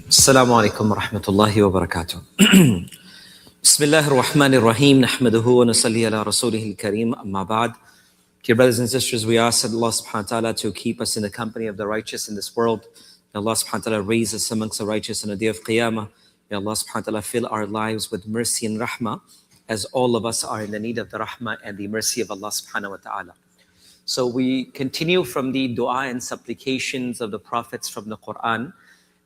Assalamu alaikum wa rahmatullahi wa barakatuh. Bismillah ar-Rahman ar-Rahim. Nahmaduhu wa nasalli ala rasulih al-Kareem. Amma ba'd. Dear brothers and sisters, we ask Allah subhanahu wa ta'ala to keep us in the company of the righteous in this world. May Allah subhanahu wa ta'ala raise us amongst the righteous on the day of Qiyamah. May Allah subhanahu wa ta'ala fill our lives with mercy and rahmah, as all of us are in the need of the rahmah and the mercy of Allah subhanahu wa ta'ala. So we continue from the dua and supplications of the prophets from the Quran.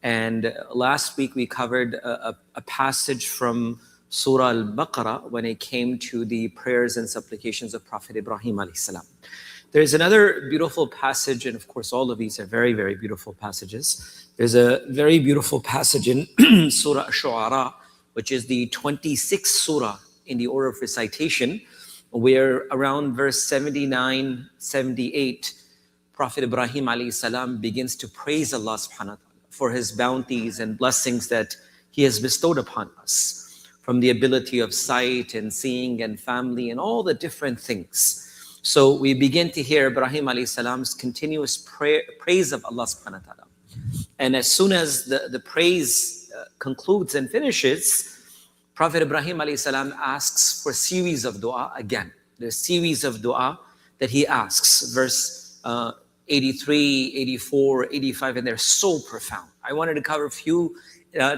And last week we covered a passage from Surah Al-Baqarah when it came to the prayers and supplications of Prophet Ibrahim alayhi salam. There's another beautiful passage, and of course all of these are very, very beautiful passages. There's a very beautiful passage in Surah Ash-Shu'ara, which is the 26th surah in the order of recitation, where around verse 79, 78, Prophet Ibrahim alayhi salam begins to praise Allah subhanahu wa ta'ala for his bounties and blessings that he has bestowed upon us, from the ability of sight and seeing and family and all the different things. So we begin to hear Ibrahim alayhi salam's continuous praise of Allah subhanahu wa ta'ala. And as soon as the praise concludes and finishes, Prophet Ibrahim alayhi salam asks for a series of dua again. There's a series of dua that he asks. Verse 83, 84, 85, and they're so profound. I wanted to cover a few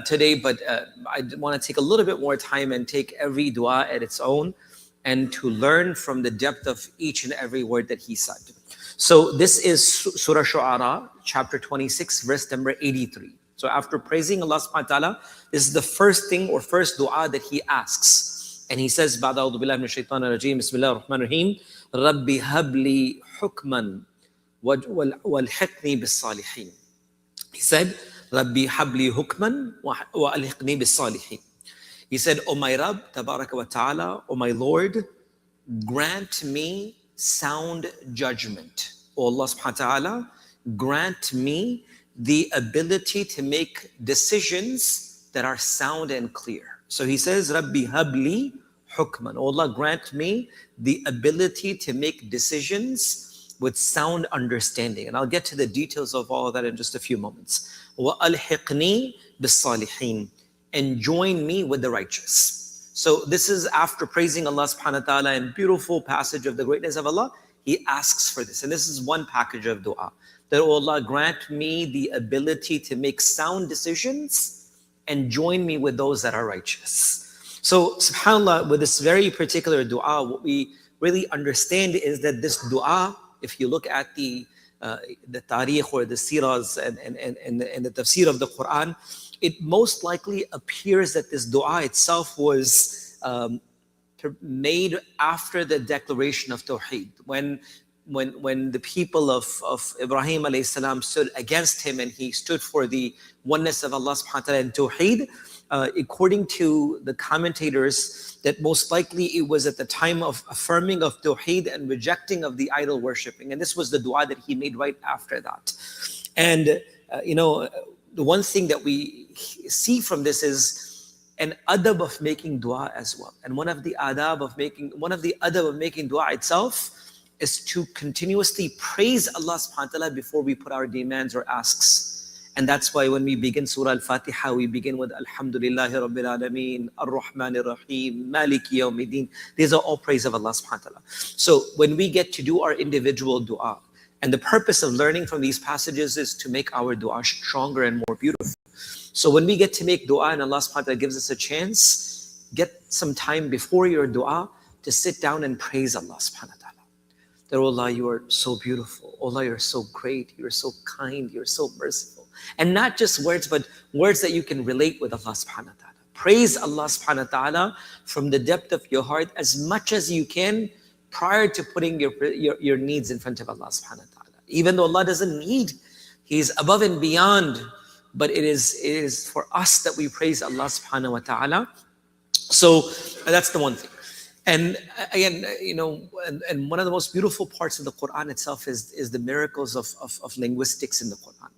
today, but I want to take a little bit more time and take every dua at its own and to learn from the depth of each and every word that he said. So this is Surah Shu'ara, chapter 26, verse number 83. So after praising Allah subhanahu wa ta'ala, this is the first thing or first dua that he asks. And he says, Ba'da a'udhu billahi minash shaitanir rajeem, Bismillahir Rahmanir Rahim, Rabbi habli hukman walhiqni bis-salihin. He said, Rabbi habli hukman walhiqni bis-salihin. He said, O my Rabb, tabaraka wa ta'ala, O my Lord, grant me sound judgment. O Allah subhanahu wa ta'ala, grant me the ability to make decisions that are sound and clear. So he says, Rabbi habli hukman. O Allah, grant me the ability to make decisions with sound understanding. And I'll get to the details of all of that in just a few moments. وَأَلْحِقْنِي بِالصَّالِحِينَ. And join me with the righteous. So this is after praising Allah subhanahu wa ta'ala and beautiful passage of the greatness of Allah, he asks for this. And this is one package of dua. That, oh Allah, grant me the ability to make sound decisions and join me with those that are righteous. So subhanAllah, with this very particular dua, what we really understand is that this dua, if you look at the tariq or the siras and the tafsir of the Quran, it most likely appears that this dua itself was made after the declaration of Tawheed. When the people of Ibrahim alayhi salam stood against him and he stood for the oneness of Allah subhanahu wa ta'ala and Tawheed, according to the commentators, that most likely it was at the time of affirming of Tawheed and rejecting of the idol worshipping. And this was the dua that he made right after that. And, the one thing that we see from this is an adab of making dua as well. And one of the adab of making dua itself is to continuously praise Allah subhanahu wa ta'ala before we put our demands or asks. And that's why when we begin Surah Al-Fatiha, we begin with Alhamdulillahi Rabbil Alameen, Ar-Rahmanir Rahim, Maliki Yawmiddin. These are all praise of Allah subhanahu wa ta'ala. So when we get to do our individual dua, and the purpose of learning from these passages is to make our dua stronger and more beautiful. So when we get to make dua and Allah subhanahu wa ta'ala gives us a chance, get some time before your dua to sit down and praise Allah subhanahu wa ta'ala. That, oh Allah, you are so beautiful. Oh Allah, you're so great. You're so kind. You're so merciful. And not just words, but words that you can relate with Allah subhanahu wa ta'ala. Praise Allah subhanahu wa ta'ala from the depth of your heart as much as you can prior to putting your needs in front of Allah subhanahu wa ta'ala. Even though Allah doesn't need, He's above and beyond, but it is for us that we praise Allah subhanahu wa ta'ala. So that's the one thing. And again, and one of the most beautiful parts of the Quran itself is the miracles of linguistics in the Quran.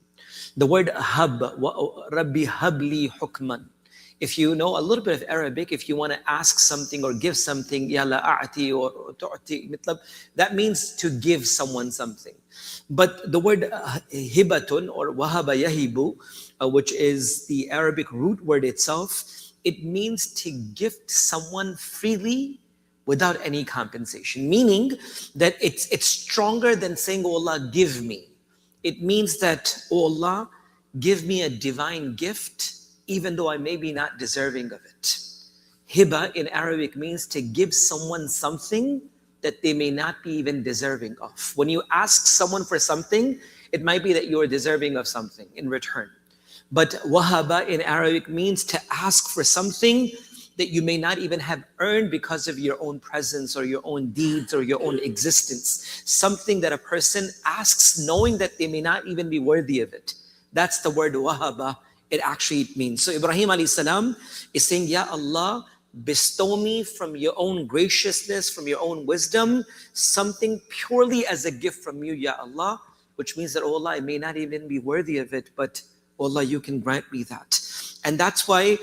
The word hab, Rabbi habli hukman, If you know a little bit of Arabic, if you want to ask something or give something, yalla a'ti or tu'ti mitlab, that means to give someone something. But the word hibatun or wahaba yahibu, which is the Arabic root word itself, it means to gift someone freely without any compensation. Meaning that it's stronger than saying, oh Allah, give me. It means that, oh Allah, give me a divine gift, even though I may be not deserving of it. Hiba in Arabic means to give someone something that they may not be even deserving of. When you ask someone for something, it might be that you are deserving of something in return. But wahaba in Arabic means to ask for something that you may not even have earned because of your own presence or your own deeds or your own existence. Something that a person asks knowing that they may not even be worthy of it. That's the word wahaba. It actually means. So Ibrahim alayhi salam is saying, Ya Allah, bestow me from your own graciousness, from your own wisdom, something purely as a gift from you, Ya Allah, which means that, oh Allah, I may not even be worthy of it, but oh Allah, you can grant me that. And that's why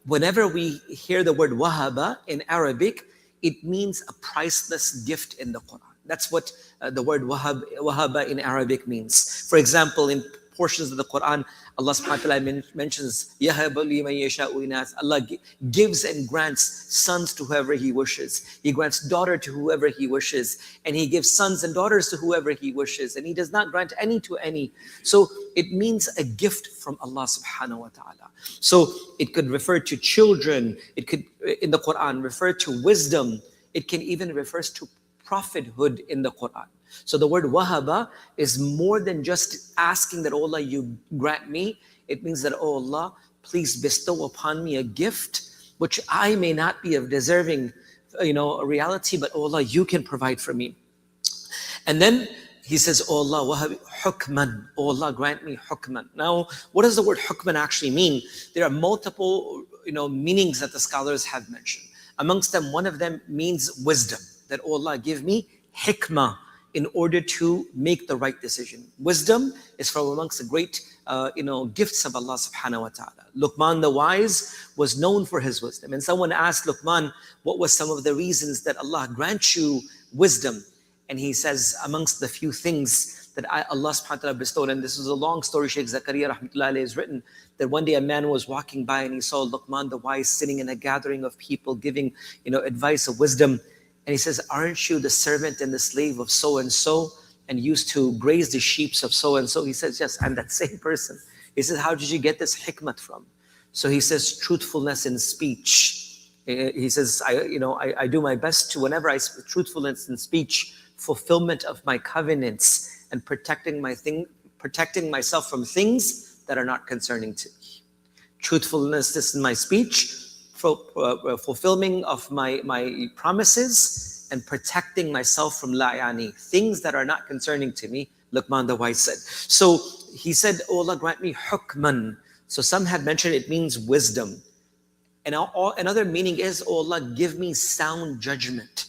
whenever we hear the word wahaba in Arabic, it means a priceless gift in the Quran. That's what the word wahaba in Arabic means. For example, in portions of the Quran, Allah subhanahu wa ta'ala mentions, Allah gives and grants sons to whoever He wishes. He grants daughter to whoever He wishes. And He gives sons and daughters to whoever He wishes. And He does not grant any to any. So it means a gift from Allah subhanahu wa ta'ala. So it could refer to children. It could, in the Quran, refer to wisdom. It can even refer to prophethood in the Quran. So the word wahaba is more than just asking that, oh Allah, you grant me. It means that, oh Allah, please bestow upon me a gift which I may not be of deserving, a reality, but oh Allah, you can provide for me. And then he says, oh Allah, wahabi hukman. Oh Allah, grant me hukman. Now, what does the word hukman actually mean? There are multiple, meanings that the scholars have mentioned. Amongst them, one of them means wisdom. That, oh Allah, give me hikmah in order to make the right decision. Wisdom is from amongst the great, gifts of Allah subhanahu wa ta'ala. Luqman the wise was known for his wisdom. And someone asked Luqman, what was some of the reasons that Allah grants you wisdom? And he says, amongst the few things that Allah subhanahu wa ta'ala bestowed, and this is a long story, Shaykh Zakaria rahmatullahi alayhi has written, that one day a man was walking by and he saw Luqman the wise sitting in a gathering of people giving, advice of wisdom. And he says, aren't you the servant and the slave of so-and-so and used to graze the sheep of so-and-so? He says, yes, I'm that same person. He says, how did you get this hikmat from? So he says, truthfulness in speech. He says, I do my best to, whenever I speak truthfulness in speech, fulfillment of my covenants and protecting myself from things that are not concerning to me. Truthfulness in my speech, fulfilling of my promises and protecting myself from la'yani, things that are not concerning to me, Luqman the wise said. So he said, oh Allah, grant me hukman. So some had mentioned it means wisdom. And another meaning is, oh Allah, give me sound judgment.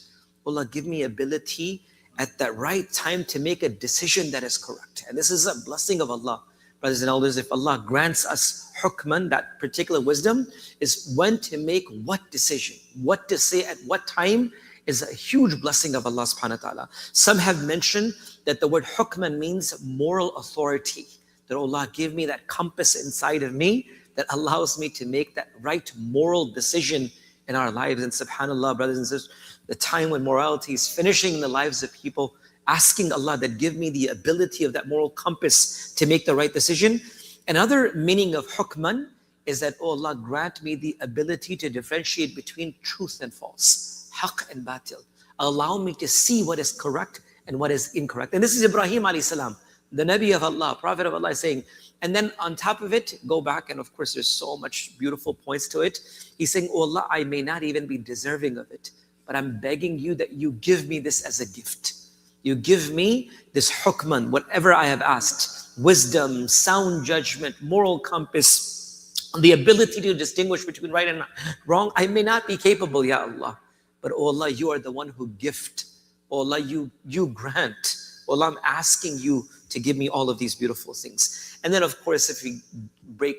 Oh Allah, give me ability at that right time to make a decision that is correct. And this is a blessing of Allah. Brothers and elders, if Allah grants us hukman, that particular wisdom, is when to make what decision, what to say at what time, is a huge blessing of Allah subhanahu wa ta'ala. Some have mentioned that the word hukman means moral authority. That Allah give me that compass inside of me that allows me to make that right moral decision in our lives. And subhanAllah, brothers and sisters, the time when morality is finishing in the lives of people, asking Allah that give me the ability of that moral compass to make the right decision. Another meaning of hukman is that, oh Allah, grant me the ability to differentiate between truth and false, haqq and batil. Allow me to see what is correct and what is incorrect. And this is Ibrahim alayhi salam, the Nabi of Allah, Prophet of Allah, saying. And then on top of it, go back, and of course there's so much beautiful points to it. He's saying, oh Allah, I may not even be deserving of it, but I'm begging you that you give me this as a gift. You give me this hukman, whatever I have asked, wisdom, sound judgment, moral compass, the ability to distinguish between right and wrong. I may not be capable, Ya Allah, but oh Allah, you are the one who gift. Oh Allah, you grant. Oh Allah, I'm asking you to give me all of these beautiful things. And then, of course, if we break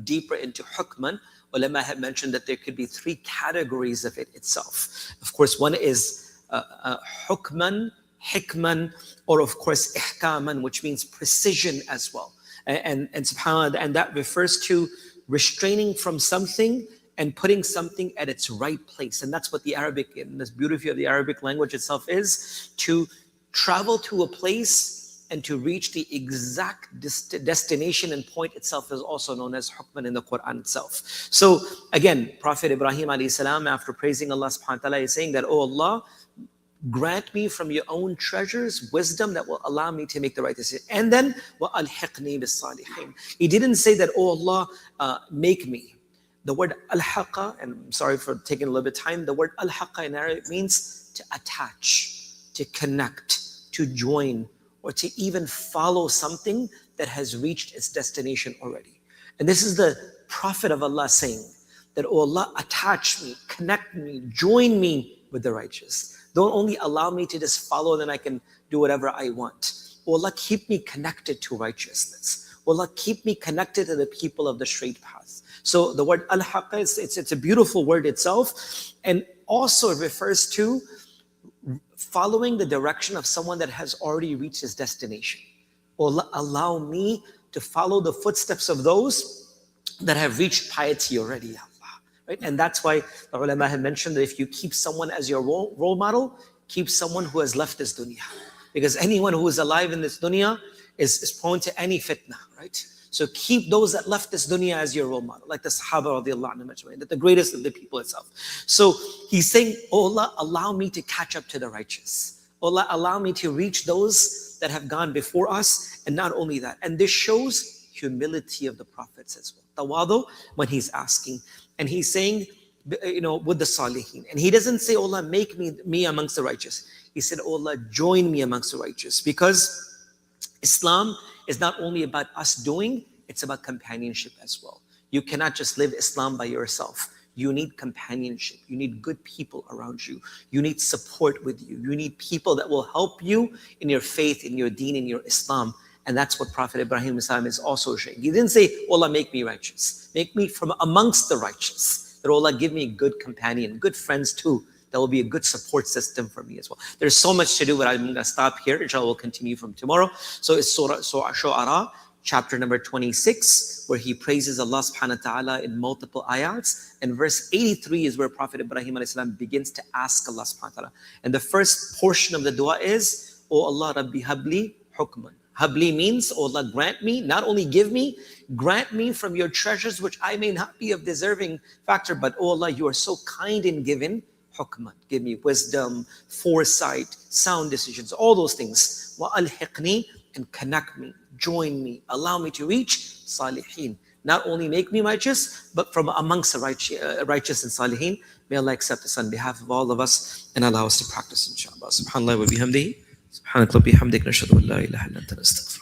deeper into hukman, ulama have mentioned that there could be three categories of it itself. Of course, one is hukman, hikman, or of course ihkaman, which means precision as well. And subhanAllah, and that refers to restraining from something and putting something at its right place. And that's what the Arabic, and this beauty of the Arabic language itself is, to travel to a place and to reach the exact destination and point itself is also known as hukman in the Quran itself. So again, Prophet Ibrahim alayhi salam, after praising Allah subhanahu wa ta'ala, is saying that, oh Allah, grant me from your own treasures wisdom that will allow me to make the right decision. And then, وَأَلْحِقْنِي بِالصَّالِحِينَ. He didn't say that, oh Allah, make me. The word al-haqa, and I'm sorry for taking a little bit of time, the word al-haqa in Arabic means to attach, to connect, to join, or to even follow something that has reached its destination already. And this is the Prophet of Allah saying that, oh Allah, attach me, connect me, join me with the righteous. Don't only allow me to just follow and then I can do whatever I want. Oh Allah, keep me connected to righteousness. Oh Allah, keep me connected to the people of the straight path. So the word al-haqqa, it's a beautiful word itself, and also it refers to following the direction of someone that has already reached his destination. Oh Allah, allow me to follow the footsteps of those that have reached piety already. Right? And that's why the ulama have mentioned that if you keep someone as your role model, keep someone who has left this dunya. Because anyone who is alive in this dunya is prone to any fitna, right? So keep those that left this dunya as your role model, like the Sahaba radiallahu anhum, that the greatest of the people itself. So he's saying, oh Allah, allow me to catch up to the righteous. Oh Allah, allow me to reach those that have gone before us. And not only that, and this shows humility of the prophets as well. Tawadu, when he's asking. And he's saying, with the salihin. And he doesn't say, oh Allah, make me amongst the righteous. He said, oh Allah, join me amongst the righteous. Because Islam is not only about us doing, it's about companionship as well. You cannot just live Islam by yourself. You need companionship. You need good people around you. You need support with you. You need people that will help you in your faith, in your deen, in your Islam. And that's what Prophet Ibrahim is also saying. He didn't say, oh Allah, make me righteous. Make me from amongst the righteous. That, oh Allah, give me a good companion, good friends too. That will be a good support system for me as well. There's so much to do, but I'm going to stop here. Inshallah, we'll continue from tomorrow. So it's Surah Shu'ara, chapter number 26, where he praises Allah subhanahu wa ta'ala in multiple ayats. And verse 83 is where Prophet Ibrahim alayhi salam begins to ask Allah subhanahu wa ta'ala. And the first portion of the dua is, oh Allah, Rabbi habli hukman. Habli means, oh Allah, grant me, not only give me, grant me from your treasures, which I may not be of deserving factor, but oh Allah, you are so kind in giving hukman. Give me wisdom, foresight, sound decisions, all those things. Wa alhiqni, and connect me, join me, allow me to reach salihin. Not only make me righteous, but from amongst the righteous and salihin. May Allah accept this on behalf of all of us and allow us to practice, inshallah. Subhanallah wa bihamdihi. سبحانك اللهم وبحمدك نشهد ان لا اله الا انت نستغفرك